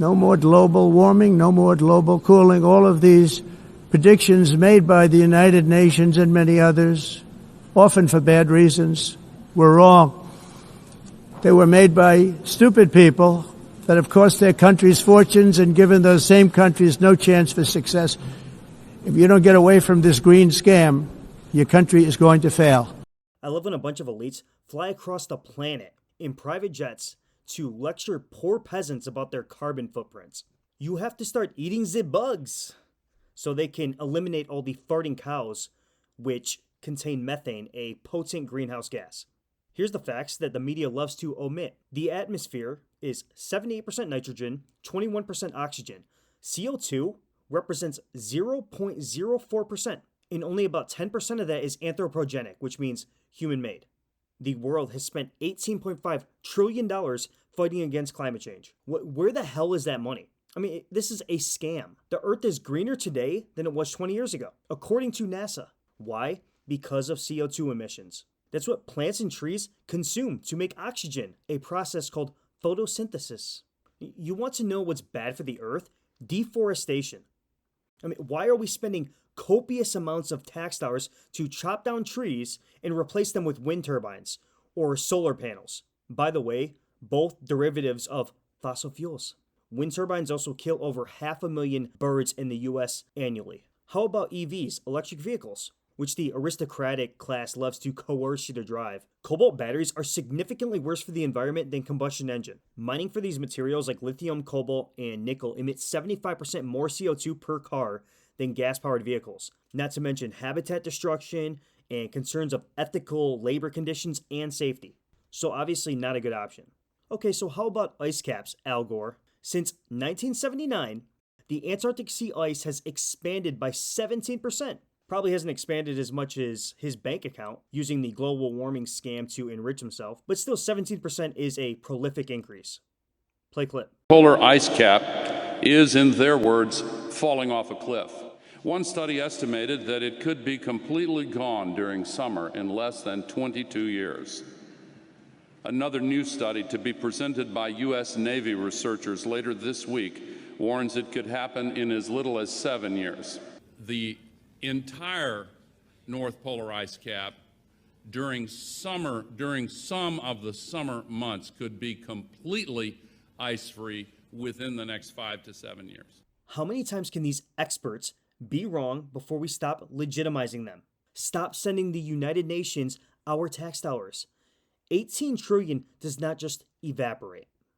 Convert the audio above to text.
No more global warming, no more global cooling. All of these predictions made by the United Nations and many others, often for bad reasons, were wrong. They were made by stupid people that have cost their countries fortunes and given those same countries no chance for success. If you don't get away from this green scam, your country is going to fail. I love when a bunch of elites fly across the planet in private jets to lecture poor peasants about their carbon footprints. You have to start eating the bugs so they can eliminate all the farting cows, which contain methane, a potent greenhouse gas. Here's the facts that the media loves to omit. The atmosphere is 78% nitrogen, 21% oxygen. CO2 represents 0.04%, and only about 10% of that is anthropogenic, which means human-made. The world has spent $18.5 trillion fighting against climate change. Where the hell is that money? I mean, this is a scam. The Earth is greener today than it was 20 years ago, according to NASA. Why? Because of CO2 emissions. That's what plants and trees consume to make oxygen, a process called photosynthesis. You want to know what's bad for the Earth? Deforestation. I mean, why are we spending copious amounts of tax dollars to chop down trees and replace them with wind turbines or solar panels? By the way, both derivatives of fossil fuels. Wind turbines also kill over 500,000 birds in the US annually. How about EVs, electric vehicles, which the aristocratic class loves to coerce you to drive? Cobalt batteries are significantly worse for the environment than combustion engine. Mining for these materials like lithium, cobalt, and nickel emits 75% more CO2 per car than gas-powered vehicles, not to mention habitat destruction and concerns of ethical labor conditions and safety. So obviously not a good option. Okay, so how about ice caps, Al Gore? Since 1979, the Antarctic sea ice has expanded by 17%. Probably hasn't expanded as much as his bank account, using the global warming scam to enrich himself, but still 17% is a prolific increase. Play clip. Polar ice cap is, in their words, falling off a cliff. One study estimated that it could be completely gone during summer in less than 22 years. Another new study to be presented by U.S. Navy researchers later this week warns it could happen in as little as 7 years. The entire North Polar ice cap during some of the summer months could be completely ice-free within the next 5 to 7 years. How many times can these experts be wrong before we stop legitimizing them? Stop sending the United Nations our tax dollars. 18 trillion does not just evaporate.